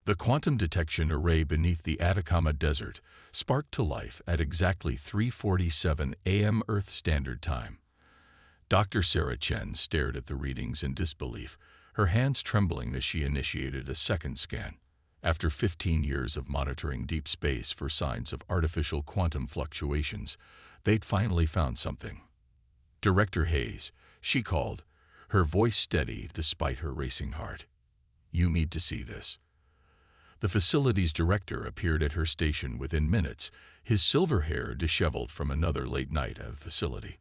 The quantum detection array beneath the Atacama Desert sparked to life at exactly 3:47 a.m. Earth Standard Time. Dr. Sarah Chen stared at the readings in disbelief, her hands trembling as she initiated a second scan. After 15 years of monitoring deep space for signs of artificial quantum fluctuations, they'd finally found something. "Director Hayes," she called, her voice steady despite her racing heart. "You need to see this." The facility's director appeared at her station within minutes, his silver hair disheveled from another late night at the facility.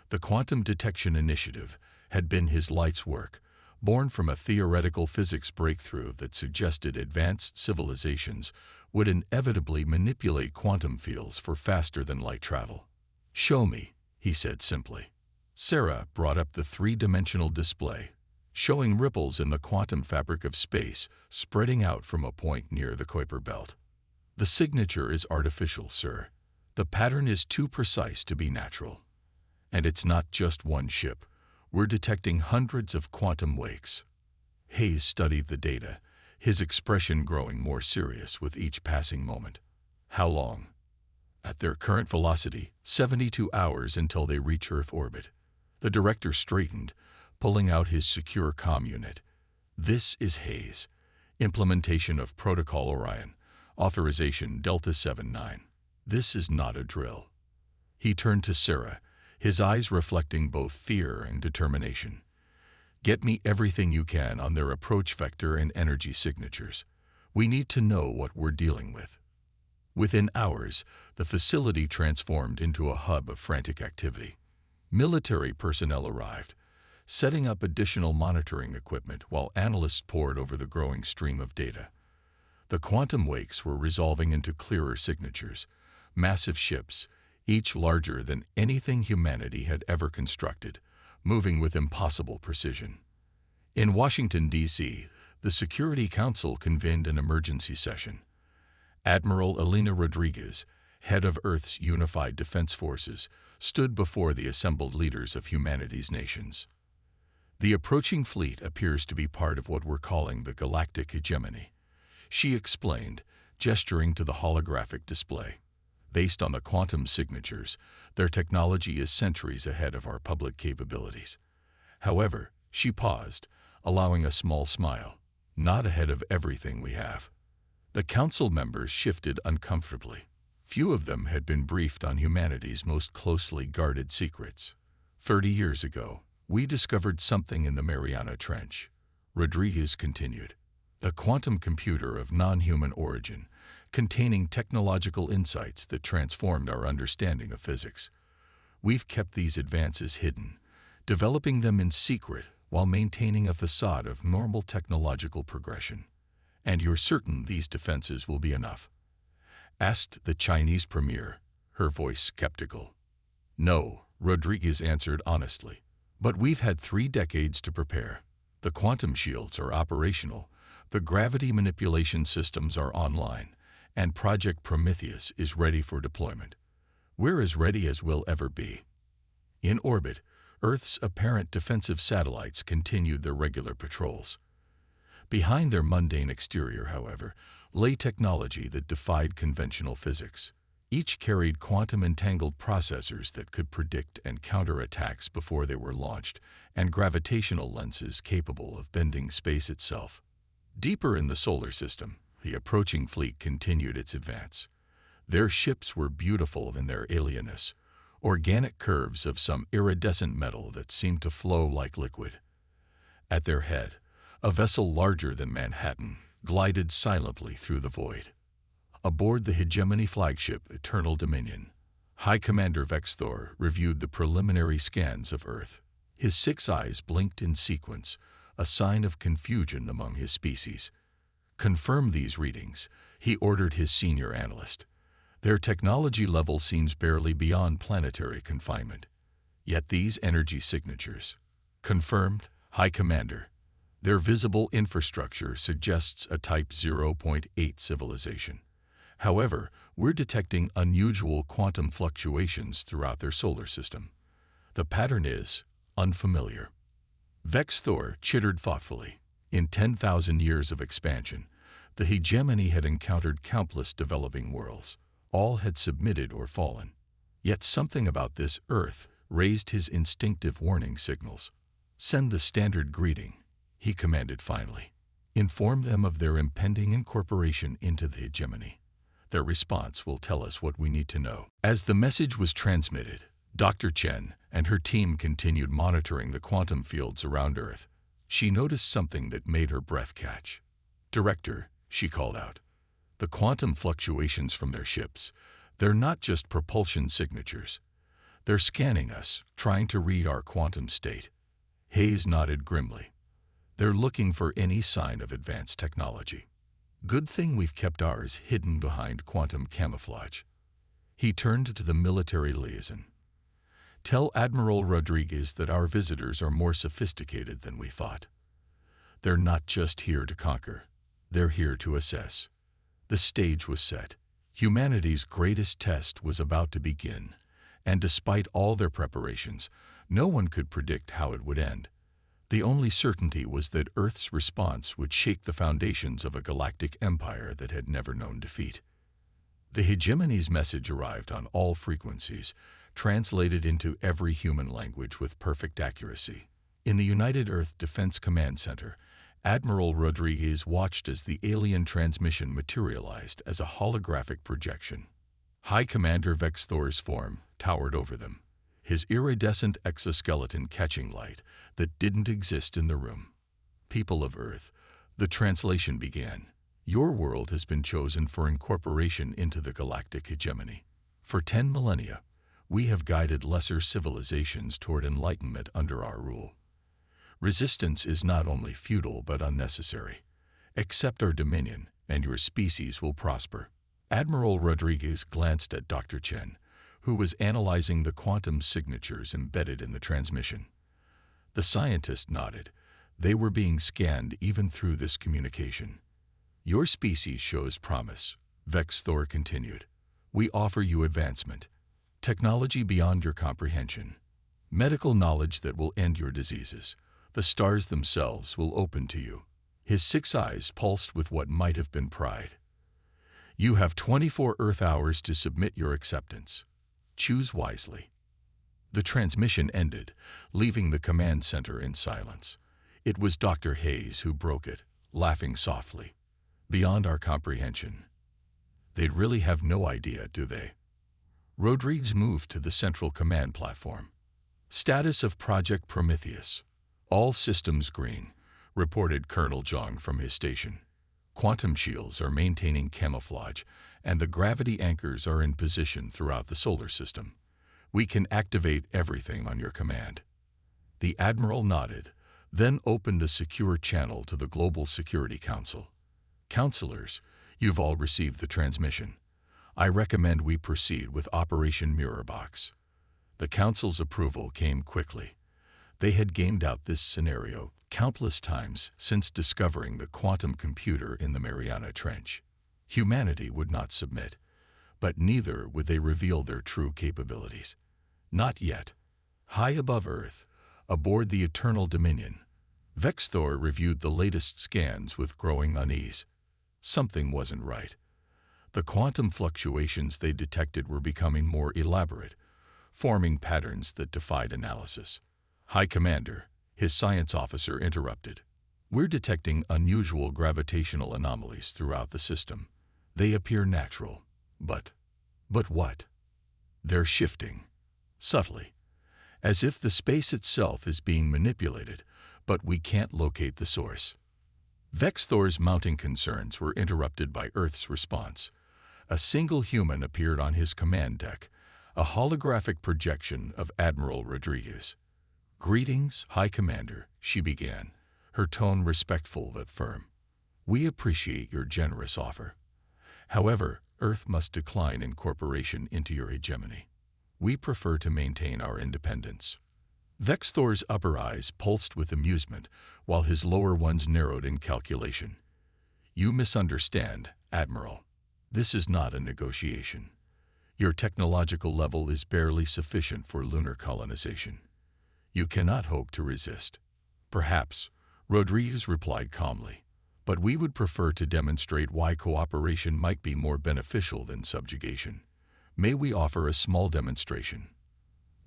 The Quantum Detection Initiative had been his life's work, born from a theoretical physics breakthrough that suggested advanced civilizations would inevitably manipulate quantum fields for faster-than-light travel. "Show me," he said simply. Sarah brought up the three-dimensional display, showing ripples in the quantum fabric of space spreading out from a point near the Kuiper belt. "The signature is artificial, sir. The pattern is too precise to be natural. And it's not just one ship. We're detecting hundreds of quantum wakes." Hayes studied the data, his expression growing more serious with each passing moment. "How long?" "At their current velocity, 72 hours until they reach Earth orbit." The director straightened, pulling out his secure comm unit. "This is Hayes. Implementation of Protocol Orion. Authorization Delta 79. This is not a drill." He turned to Sarah, his eyes reflecting both fear and determination. "Get me everything you can on their approach vector and energy signatures. We need to know what we're dealing with." Within hours, the facility transformed into a hub of frantic activity. Military personnel arrived, setting up additional monitoring equipment while analysts pored over the growing stream of data. The quantum wakes were resolving into clearer signatures, massive ships, each larger than anything humanity had ever constructed, moving with impossible precision. In Washington, D.C., the Security Council convened an emergency session. Admiral Elena Rodriguez, head of Earth's unified defense forces, stood before the assembled leaders of humanity's nations. "The approaching fleet appears to be part of what we're calling the Galactic Hegemony," she explained, gesturing to the holographic display. "Based on the quantum signatures, their technology is centuries ahead of our public capabilities. However," she paused, allowing a small smile, "not ahead of everything we have." The council members shifted uncomfortably. Few of them had been briefed on humanity's most closely guarded secrets. 30 years ago, we discovered something in the Mariana Trench," Rodriguez continued. "A quantum computer of non-human origin, containing technological insights that transformed our understanding of physics. We've kept these advances hidden, developing them in secret while maintaining a facade of normal technological progression. And you're certain these defenses will be enough?" asked the Chinese premier, her voice skeptical. "No," Rodriguez answered honestly. "But we've had 3 decades to prepare. The quantum shields are operational, the gravity manipulation systems are online, and Project Prometheus is ready for deployment. We're as ready as we'll ever be." In orbit, Earth's apparent defensive satellites continued their regular patrols. Behind their mundane exterior, however, lay technology that defied conventional physics. Each carried quantum-entangled processors that could predict and counter attacks before they were launched, and gravitational lenses capable of bending space itself. Deeper in the solar system, the approaching fleet continued its advance. Their ships were beautiful in their alienness, organic curves of some iridescent metal that seemed to flow like liquid. At their head, a vessel larger than Manhattan glided silently through the void. Aboard the Hegemony flagship Eternal Dominion, High Commander Vexthor reviewed the preliminary scans of Earth. His 6 eyes blinked in sequence, a sign of confusion among his species. "Confirm these readings," he ordered his senior analyst. "Their technology level seems barely beyond planetary confinement. Yet these energy signatures." "Confirmed, High Commander. Their visible infrastructure suggests a Type 0.8 civilization. However, we're detecting unusual quantum fluctuations throughout their solar system. The pattern is unfamiliar." Vexthor chittered thoughtfully. In 10,000 years of expansion, The hegemony had encountered countless developing worlds. All had submitted or fallen. Yet something about this Earth raised his instinctive warning signals. "Send the standard greeting," he commanded finally. "Inform them of their impending incorporation into the hegemony. Their response will tell us what we need to know." As the message was transmitted, Dr. Chen and her team continued monitoring the quantum fields around Earth. She noticed something that made her breath catch. "Director," she called out, "the quantum fluctuations from their ships, they're not just propulsion signatures. They're scanning us, trying to read our quantum state." Hayes nodded grimly. "They're looking for any sign of advanced technology. Good thing we've kept ours hidden behind quantum camouflage." He turned to the military liaison. "Tell Admiral Rodriguez that our visitors are more sophisticated than we thought. They're not just here to conquer. They're here to assess." The stage was set. Humanity's greatest test was about to begin, and despite all their preparations, no one could predict how it would end. The only certainty was that Earth's response would shake the foundations of a galactic empire that had never known defeat. The hegemony's message arrived on all frequencies, translated into every human language with perfect accuracy. In the United Earth Defense Command Center, Admiral Rodriguez watched as the alien transmission materialized as a holographic projection. High Commander Vex Thor's form towered over them, his iridescent exoskeleton catching light that didn't exist in the room. "People of Earth," the translation began, "your world has been chosen for incorporation into the galactic hegemony. For 10 millennia, we have guided lesser civilizations toward enlightenment under our rule. Resistance is not only futile but unnecessary. Accept our dominion, and your species will prosper." Admiral Rodriguez glanced at Dr. Chen, who was analyzing the quantum signatures embedded in the transmission. The scientist nodded. They were being scanned even through this communication. "Your species shows promise," Vex Thor continued. "We offer you advancement, technology beyond your comprehension, medical knowledge that will end your diseases. The stars themselves will open to you." His 6 eyes pulsed with what might have been pride. "You have 24 Earth hours to submit your acceptance. Choose wisely." The transmission ended, leaving the command center in silence. It was Dr. Hayes who broke it, laughing softly. "Beyond our comprehension. They really have no idea, do they?" Rodriguez moved to the central command platform. "Status of Project Prometheus. All systems green," reported Colonel Zhang from his station. "Quantum shields are maintaining camouflage, and the gravity anchors are in position throughout the solar system. We can activate everything on your command." The Admiral nodded, then opened a secure channel to the Global Security Council. "Counselors, you've all received the transmission. I recommend we proceed with Operation Mirrorbox." The Council's approval came quickly. They had gamed out this scenario countless times since discovering the quantum computer in the Mariana Trench. Humanity would not submit, but neither would they reveal their true capabilities. Not yet. High above Earth, aboard the Eternal Dominion, Vex Thor reviewed the latest scans with growing unease. Something wasn't right. The quantum fluctuations they detected were becoming more elaborate, forming patterns that defied analysis. "High Commander," his science officer interrupted. "We're detecting unusual gravitational anomalies throughout the system. They appear natural, but what? They're shifting, subtly, as if the space itself is being manipulated, but we can't locate the source." Vex Thor's mounting concerns were interrupted by Earth's response. A single human appeared on his command deck, a holographic projection of Admiral Rodriguez. "Greetings, High Commander," she began, her tone respectful but firm. "We appreciate your generous offer. However, Earth must decline incorporation into your hegemony. We prefer to maintain our independence." Vex Thor's upper eyes pulsed with amusement, while his lower ones narrowed in calculation. "You misunderstand, Admiral. This is not a negotiation. Your technological level is barely sufficient for lunar colonization. You cannot hope to resist." "Perhaps," Rodriguez replied calmly, But we would prefer to demonstrate why cooperation might be more beneficial than subjugation. May we offer a small demonstration?"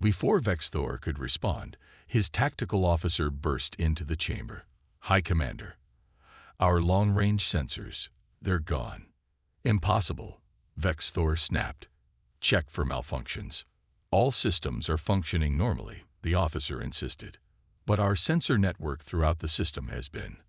Before Vexthor could respond, his tactical officer burst into the chamber. "High Commander, our long-range sensors, they're gone." "Impossible," Vexthor snapped. "Check for malfunctions." "All systems are functioning normally," the officer insisted. "But our sensor network throughout the system has been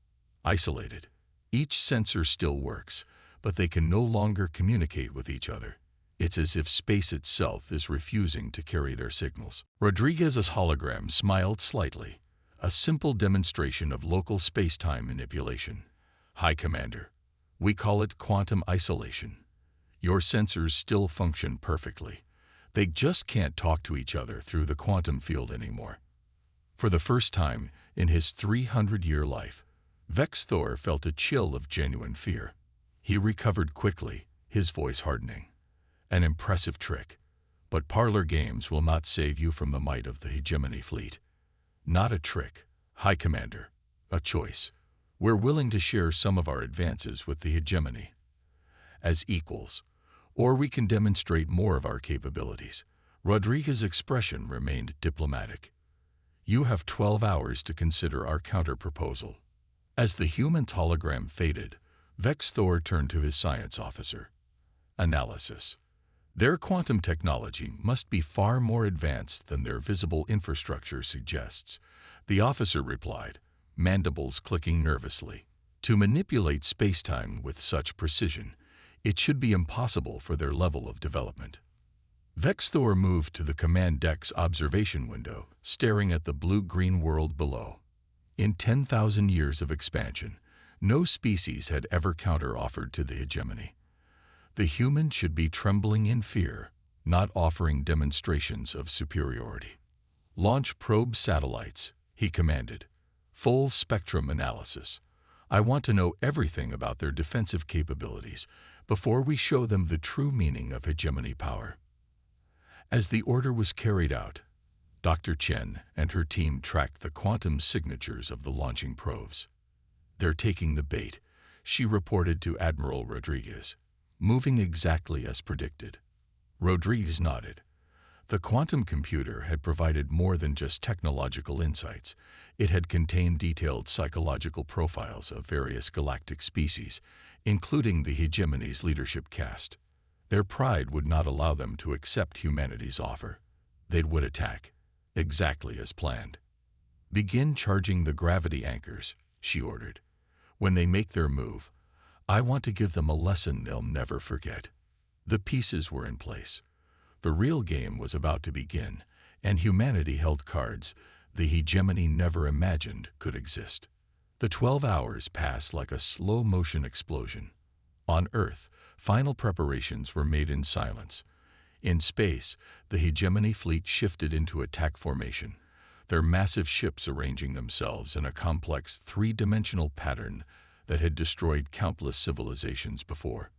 isolated. Each sensor still works, but they can no longer communicate with each other. It's as if space itself is refusing to carry their signals." Rodriguez's hologram smiled slightly, a simple demonstration of local space-time manipulation. "High Commander, we call it quantum isolation. Your sensors still function perfectly. They just can't talk to each other through the quantum field anymore." For the first time in his 300-year life, Vexthor felt a chill of genuine fear. He recovered quickly, his voice hardening. "An impressive trick, but parlor games will not save you from the might of the hegemony fleet." "Not a trick, High Commander, a choice. We're willing to share some of our advances with the hegemony as equals, or we can demonstrate more of our capabilities." Rodriguez's expression remained diplomatic. "You have 12 hours to consider our counter-proposal." As the human hologram faded, Vexthor turned to his science officer. "Analysis. Their quantum technology must be far more advanced than their visible infrastructure suggests," the officer replied, mandibles clicking nervously. "To manipulate spacetime with such precision, it should be impossible for their level of development." Vexthor moved to the command deck's observation window, staring at the blue-green world below. In 10,000 years of expansion, no species had ever counter-offered to the hegemony. The human should be trembling in fear, not offering demonstrations of superiority. "Launch probe satellites," he commanded. "Full spectrum analysis. I want to know everything about their defensive capabilities before we show them the true meaning of hegemony power." As the order was carried out, Dr. Chen and her team tracked the quantum signatures of the launching probes. "They're taking the bait," she reported to Admiral Rodriguez, "moving exactly as predicted." Rodriguez nodded. The quantum computer had provided more than just technological insights. It had contained detailed psychological profiles of various galactic species, including the hegemony's leadership caste. Their pride would not allow them to accept humanity's offer. They would attack, exactly as planned. "Begin charging the gravity anchors," she ordered. "When they make their move, I want to give them a lesson they'll never forget." The pieces were in place. The real game was about to begin, and humanity held cards the hegemony never imagined could exist. The 12 hours passed like a slow-motion explosion. On Earth, final preparations were made in silence. In space, the hegemony fleet shifted into attack formation, their massive ships arranging themselves in a complex three-dimensional pattern that had destroyed countless civilizations before.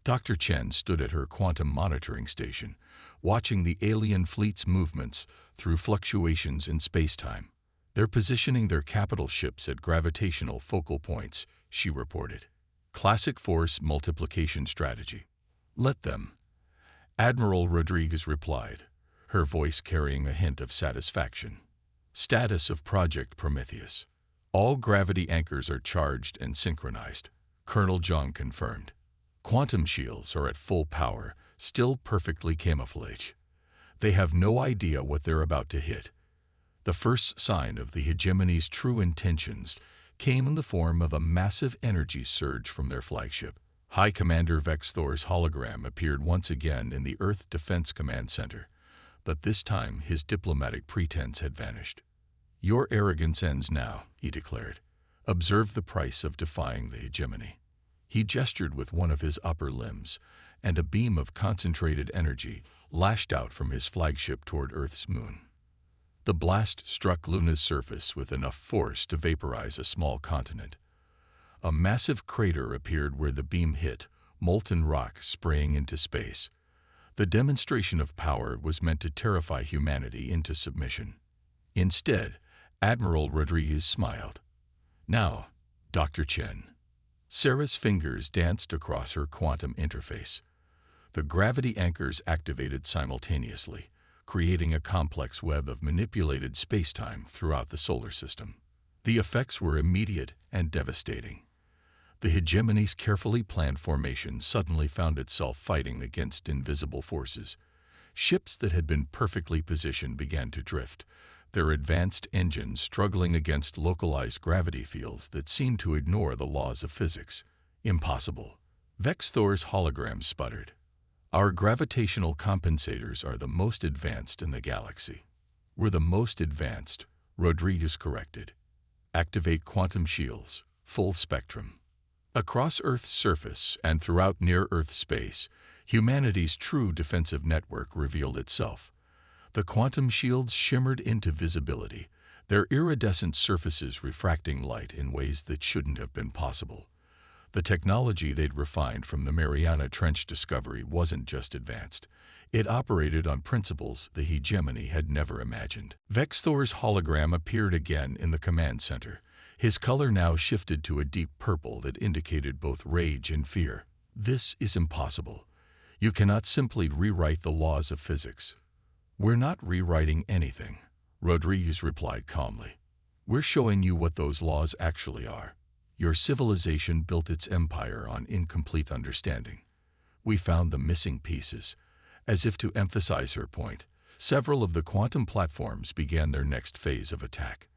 Dr. Chen stood at her quantum monitoring station, watching the alien fleet's movements through fluctuations in spacetime. "They're positioning their capital ships at gravitational focal points," she reported. "Classic force multiplication strategy." "Let them," Admiral Rodriguez replied, her voice carrying a hint of satisfaction. "Status of Project Prometheus. All gravity anchors are charged and synchronized," Colonel John confirmed. "Quantum shields are at full power, still perfectly camouflaged. They have no idea what they're about to hit." The first sign of the hegemony's true intentions came in the form of a massive energy surge from their flagship. High Commander Vexthor's hologram appeared once again in the Earth Defense Command Center, but this time his diplomatic pretense had vanished. "Your arrogance ends now," he declared. "Observe the price of defying the hegemony." He gestured with one of his upper limbs, and a beam of concentrated energy lashed out from his flagship toward Earth's moon. The blast struck Luna's surface with enough force to vaporize a small continent. A massive crater appeared where the beam hit, molten rock spraying into space. The demonstration of power was meant to terrify humanity into submission. Instead, Admiral Rodriguez smiled. "Now, Dr. Chen, Sarah's fingers danced across her quantum interface. The gravity anchors activated simultaneously, creating a complex web of manipulated spacetime throughout the solar system. The effects were immediate and devastating. The hegemony's carefully planned formation suddenly found itself fighting against invisible forces. Ships that had been perfectly positioned began to drift, their advanced engines struggling against localized gravity fields that seemed to ignore the laws of physics. Impossible. Vex Thor's hologram sputtered. Our gravitational compensators are the most advanced in the galaxy. We're the most advanced, Rodriguez corrected. Activate quantum shields, full spectrum. Across Earth's surface and throughout near-Earth space, humanity's true defensive network revealed itself. The quantum shields shimmered into visibility, their iridescent surfaces refracting light in ways that shouldn't have been possible. The technology they'd refined from the Mariana Trench discovery wasn't just advanced. It operated on principles the hegemony had never imagined. Vex Thor's hologram appeared again in the command center. His color now shifted to a deep purple that indicated both rage and fear. This is impossible. You cannot simply rewrite the laws of physics. We're not rewriting anything, Rodriguez replied calmly. We're showing you what those laws actually are. Your civilization built its empire on incomplete understanding. We found the missing pieces. As if to emphasize her point, several of the quantum platforms began their next phase of attack.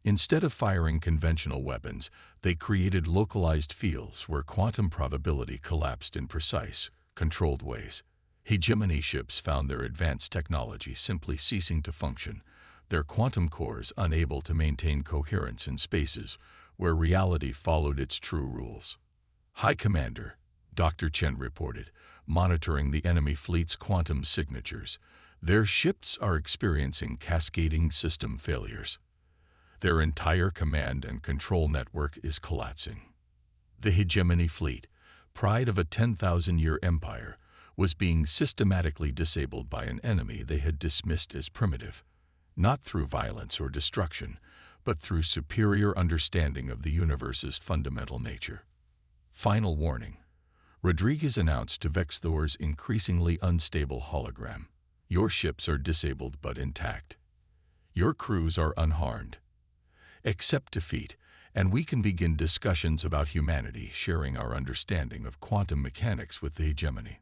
Instead of firing conventional weapons, they created localized fields where quantum probability collapsed in precise, controlled ways. Hegemony ships found their advanced technology simply ceasing to function, their quantum cores unable to maintain coherence in spaces where reality followed its true rules. High Commander, Dr. Chen reported, monitoring the enemy fleet's quantum signatures. Their ships are experiencing cascading system failures. Their entire command and control network is collapsing. The hegemony fleet, pride of a 10,000-year empire, was being systematically disabled by an enemy they had dismissed as primitive, not through violence or destruction, but through superior understanding of the universe's fundamental nature. Final warning. Rodriguez announced to Vex Thor's increasingly unstable hologram. Your ships are disabled but intact. Your crews are unharmed. Accept defeat, and we can begin discussions about humanity sharing our understanding of quantum mechanics with the hegemony.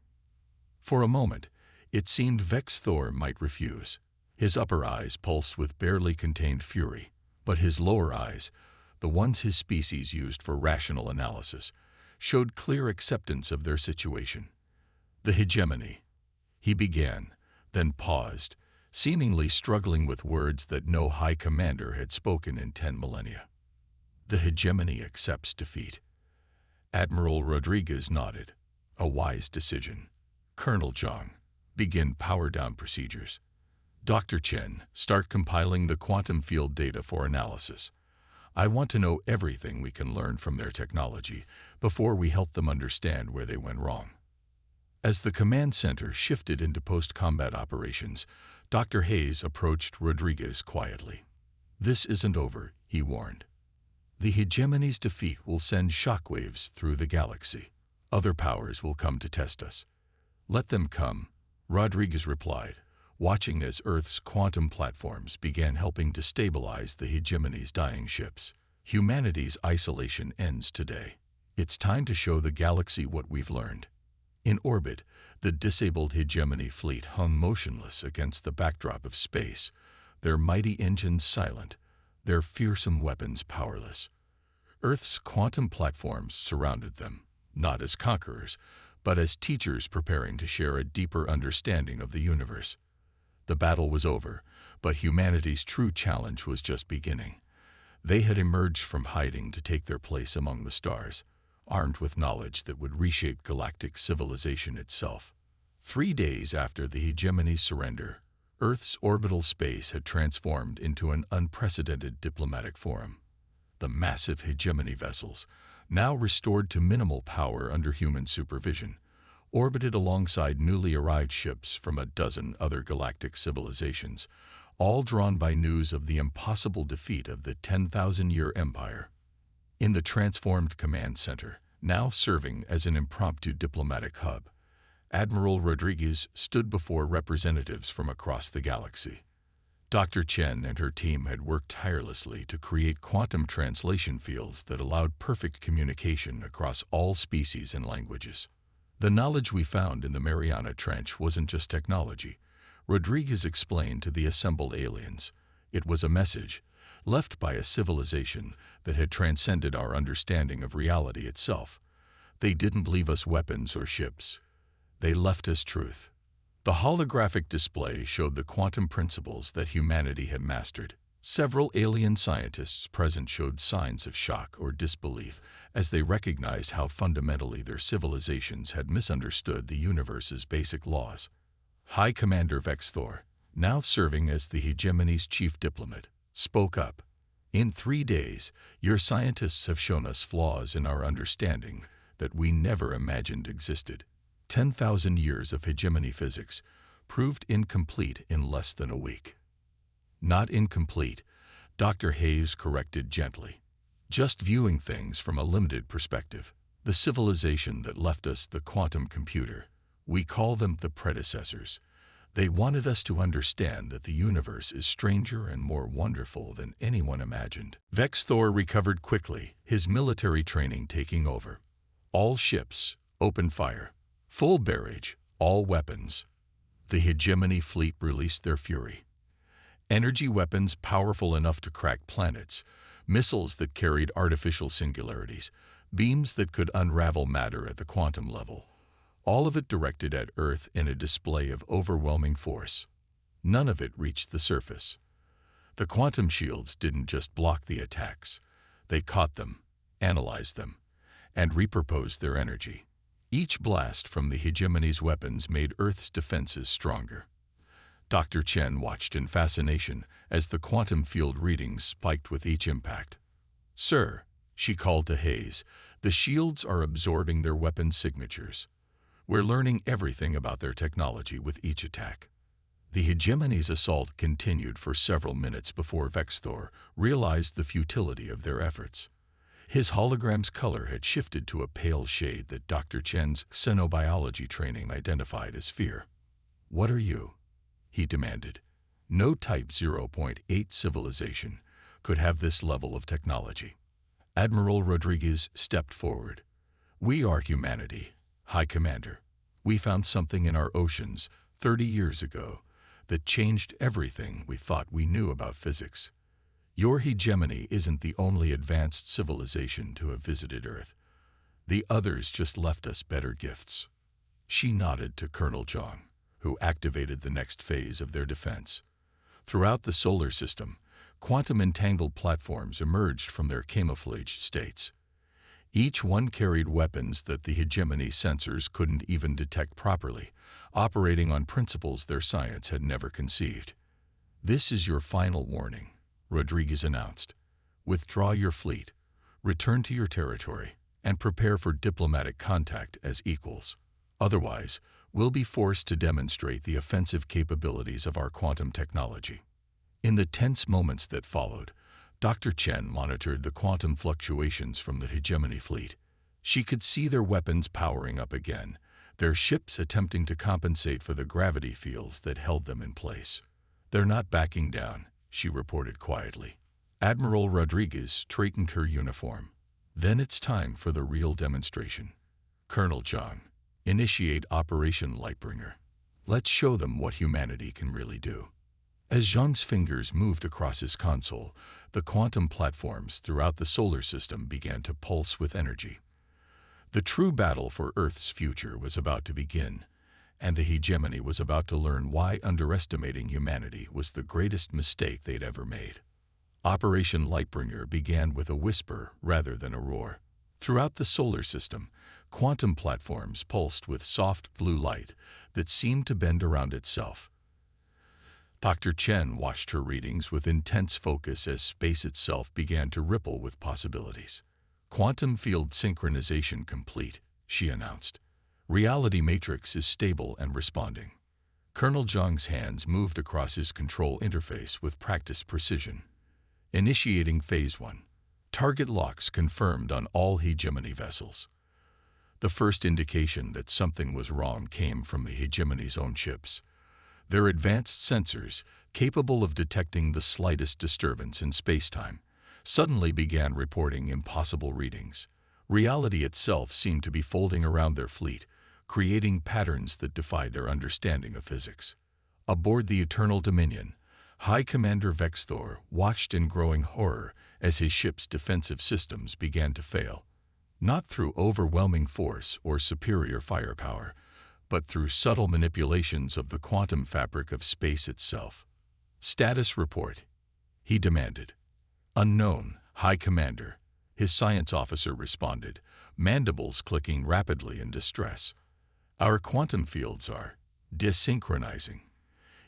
For a moment, it seemed Vex Thor might refuse. His upper eyes pulsed with barely contained fury, but his lower eyes, the ones his species used for rational analysis, showed clear acceptance of their situation. The hegemony. He began, then paused, seemingly struggling with words that no high commander had spoken in 10 millennia. The hegemony accepts defeat. Admiral Rodriguez nodded. A wise decision. Colonel Zhang, begin power-down procedures. Dr. Chen, start compiling the quantum field data for analysis. I want to know everything we can learn from their technology before we help them understand where they went wrong. As the command center shifted into post-combat operations, Dr. Hayes approached Rodriguez quietly. This isn't over, he warned. The hegemony's defeat will send shockwaves through the galaxy. Other powers will come to test us. Let them come, Rodriguez replied, watching as Earth's quantum platforms began helping to stabilize the hegemony's dying ships. Humanity's isolation ends today. It's time to show the galaxy what we've learned. In orbit, the disabled hegemony fleet hung motionless against the backdrop of space, their mighty engines silent, their fearsome weapons powerless. Earth's quantum platforms surrounded them, not as conquerors, but as teachers preparing to share a deeper understanding of the universe. The battle was over, but humanity's true challenge was just beginning. They had emerged from hiding to take their place among the stars, armed with knowledge that would reshape galactic civilization itself. 3 days after the hegemony's surrender, Earth's orbital space had transformed into an unprecedented diplomatic forum. The massive hegemony vessels, now restored to minimal power under human supervision, orbited alongside newly arrived ships from a dozen other galactic civilizations, all drawn by news of the impossible defeat of the 10,000-year empire. In the transformed command center, now serving as an impromptu diplomatic hub. Admiral Rodriguez stood before representatives from across the galaxy. Dr. Chen and her team had worked tirelessly to create quantum translation fields that allowed perfect communication across all species and languages. The knowledge we found in the Mariana Trench wasn't just technology, Rodriguez explained to the assembled aliens. It was a message, left by a civilization that had transcended our understanding of reality itself. They didn't leave us weapons or ships. They left us truth. The holographic display showed the quantum principles that humanity had mastered. Several alien scientists present showed signs of shock or disbelief as they recognized how fundamentally their civilizations had misunderstood the universe's basic laws. High Commander Vexthor, now serving as the hegemony's chief diplomat, spoke up. In 3 days, your scientists have shown us flaws in our understanding that we never imagined existed. 10,000 years of hegemony physics proved incomplete in less than a week. Not incomplete, Dr. Hayes corrected gently. Just viewing things from a limited perspective. The civilization that left us the quantum computer, we call them the predecessors. They wanted us to understand that the universe is stranger and more wonderful than anyone imagined. Vexthor recovered quickly, his military training taking over. All ships, open fire. Full barrage, all weapons. The hegemony fleet released their fury. Energy weapons powerful enough to crack planets, missiles that carried artificial singularities, beams that could unravel matter at the quantum level. All of it directed at Earth in a display of overwhelming force. None of it reached the surface. The quantum shields didn't just block the attacks. They caught them, analyzed them, and repurposed their energy. Each blast from the hegemony's weapons made Earth's defenses stronger. Dr. Chen watched in fascination as the quantum field readings spiked with each impact. "Sir," she called to Hayes, "the shields are absorbing their weapon signatures. We're learning everything about their technology with each attack." The hegemony's assault continued for several minutes before Vexthor realized the futility of their efforts. His hologram's color had shifted to a pale shade that Dr. Chen's xenobiology training identified as fear. "What are you?" he demanded. No Type 0.8 civilization could have this level of technology. Admiral Rodriguez stepped forward. "We are humanity, High Commander. We found something in our oceans 30 years ago that changed everything we thought we knew about physics. Your hegemony isn't the only advanced civilization to have visited Earth. The others just left us better gifts." She nodded to Colonel Zhang, who activated the next phase of their defense. Throughout the solar system, quantum-entangled platforms emerged from their camouflaged states. Each one carried weapons that the hegemony sensors couldn't even detect properly, operating on principles their science had never conceived. "This is your final warning," Rodriguez announced. "Withdraw your fleet, return to your territory, and prepare for diplomatic contact as equals. Otherwise, we'll be forced to demonstrate the offensive capabilities of our quantum technology." In the tense moments that followed, Dr. Chen monitored the quantum fluctuations from the hegemony fleet. She could see their weapons powering up again, their ships attempting to compensate for the gravity fields that held them in place. "They're not backing down," she reported quietly. Admiral Rodriguez straightened her uniform. "Then it's time for the real demonstration. Colonel Zhang, initiate Operation Lightbringer. Let's show them what humanity can really do." As Zhang's fingers moved across his console, the quantum platforms throughout the solar system began to pulse with energy. The true battle for Earth's future was about to begin, and the hegemony was about to learn why underestimating humanity was the greatest mistake they'd ever made. Operation Lightbringer began with a whisper rather than a roar. Throughout the solar system, quantum platforms pulsed with soft blue light that seemed to bend around itself. Dr. Chen watched her readings with intense focus as space itself began to ripple with possibilities. "Quantum field synchronization complete," she announced. "Reality matrix is stable and responding." Colonel Zhang's hands moved across his control interface with practiced precision. Initiating Phase 1. Target locks confirmed on all hegemony vessels. The first indication that something was wrong came from the hegemony's own ships. Their advanced sensors, capable of detecting the slightest disturbance in spacetime, suddenly began reporting impossible readings. Reality itself seemed to be folding around their fleet, creating patterns that defied their understanding of physics. Aboard the Eternal Dominion, High Commander Vexthor watched in growing horror as his ship's defensive systems began to fail, not through overwhelming force or superior firepower, but through subtle manipulations of the quantum fabric of space itself. "Status report," he demanded. "Unknown, High Commander," his science officer responded, mandibles clicking rapidly in distress. "Our quantum fields are desynchronizing.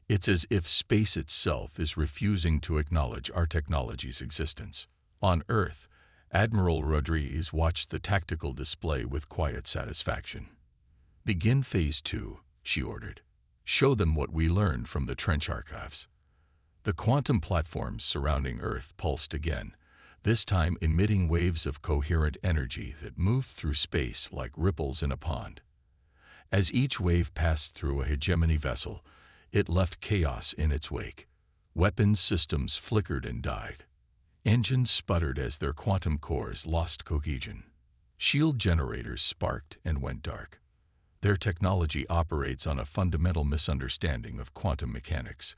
It's as if space itself is refusing to acknowledge our technology's existence." On Earth, Admiral Rodriguez watched the tactical display with quiet satisfaction. "Begin Phase 2, she ordered. "Show them what we learned from the trench archives." The quantum platforms surrounding Earth pulsed again, this time emitting waves of coherent energy that moved through space like ripples in a pond. As each wave passed through a hegemony vessel, it left chaos in its wake. Weapons systems flickered and died. Engines sputtered as their quantum cores lost cohesion. Shield generators sparked and went dark. Their technology operates on a fundamental misunderstanding of quantum mechanics,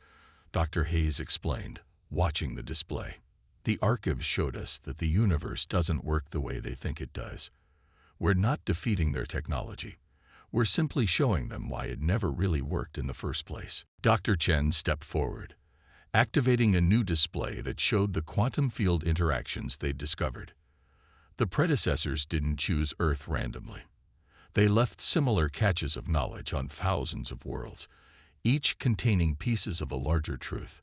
Dr. Hayes explained, watching the display. "The archives showed us that the universe doesn't work the way they think it does. We're not defeating their technology. We're simply showing them why it never really worked in the first place." Dr. Chen stepped forward, activating a new display that showed the quantum field interactions they'd discovered. The predecessors didn't choose Earth randomly. They left similar caches of knowledge on thousands of worlds, each containing pieces of a larger truth.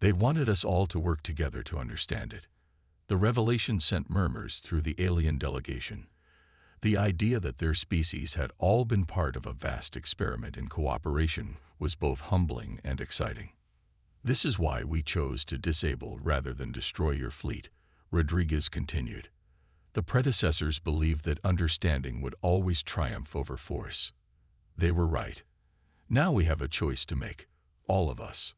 They wanted us all to work together to understand it. The revelation sent murmurs through the alien delegation. The idea that their species had all been part of a vast experiment in cooperation was both humbling and exciting. "This is why we chose to disable rather than destroy your fleet," Rodriguez continued. "The predecessors believed that understanding would always triumph over force. They were right. Now we have a choice to make, all of us."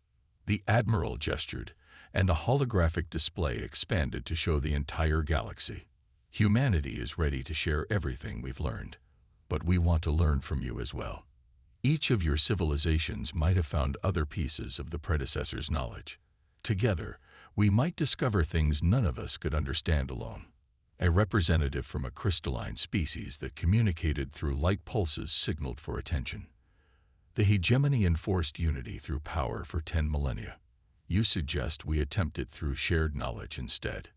The Admiral gestured, and the holographic display expanded to show the entire galaxy. "Humanity is ready to share everything we've learned, but we want to learn from you as well. Each of your civilizations might have found other pieces of the predecessor's knowledge. Together, we might discover things none of us could understand alone." A representative from a crystalline species that communicated through light pulses signaled for attention. "The hegemony enforced unity through power for 10 millennia. You suggest we attempt it through shared knowledge instead."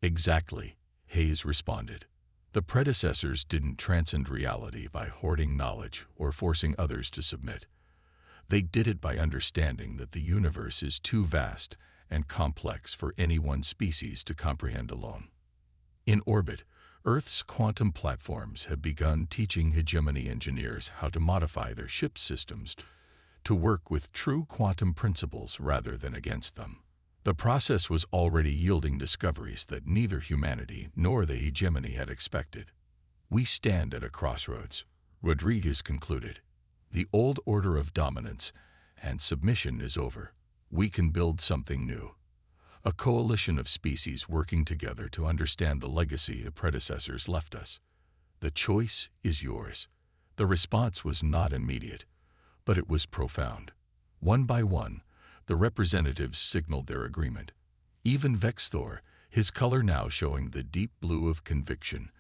"Exactly," Hayes responded. "The predecessors didn't transcend reality by hoarding knowledge or forcing others to submit. They did it by understanding that the universe is too vast and complex for any one species to comprehend alone." In orbit, Earth's quantum platforms have begun teaching hegemony engineers how to modify their ship systems to work with true quantum principles rather than against them. The process was already yielding discoveries that neither humanity nor the hegemony had expected. "We stand at a crossroads," Rodriguez concluded. "The old order of dominance and submission is over. We can build something new. A coalition of species working together to understand the legacy the predecessors left us. The choice is yours." The response was not immediate, but it was profound. One by one, the representatives signaled their agreement. Even Vexthor, his color now showing the deep blue of conviction,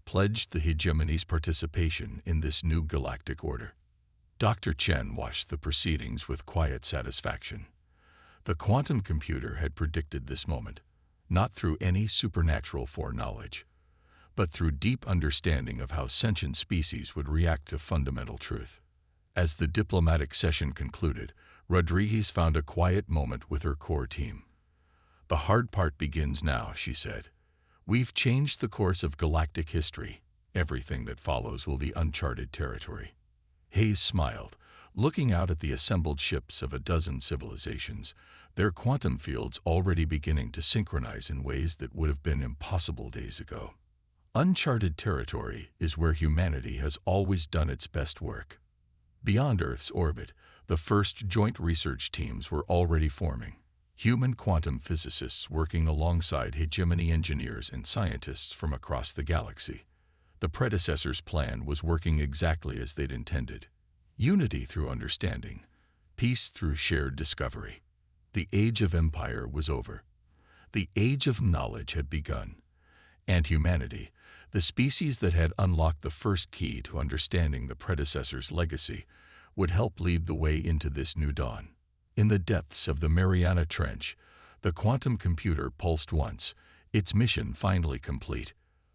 pledged the hegemony's participation in this new galactic order. Dr. Chen watched the proceedings with quiet satisfaction. The quantum computer had predicted this moment, not through any supernatural foreknowledge, but through deep understanding of how sentient species would react to fundamental truth. As the diplomatic session concluded, Rodriguez found a quiet moment with her core team. "The hard part begins now," she said. "We've changed the course of galactic history. Everything that follows will be uncharted territory." Hayes smiled, looking out at the assembled ships of a dozen civilizations, their quantum fields already beginning to synchronize in ways that would have been impossible days ago. Uncharted territory is where humanity has always done its best work. Beyond Earth's orbit, the first joint research teams were already forming. Human quantum physicists working alongside hegemony engineers and scientists from across the galaxy. The predecessor's plan was working exactly as they'd intended. Unity through understanding, peace through shared discovery. The age of empire was over. The age of knowledge had begun. And humanity, the species that had unlocked the first key to understanding the predecessor's legacy, would help lead the way into this new dawn. In the depths of the Mariana Trench, the quantum computer pulsed once, its mission finally complete.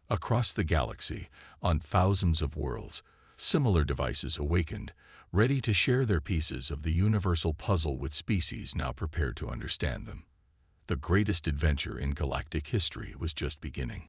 Across the galaxy, on thousands of worlds, similar devices awakened, ready to share their pieces of the universal puzzle with species now prepared to understand them. The greatest adventure in galactic history was just beginning.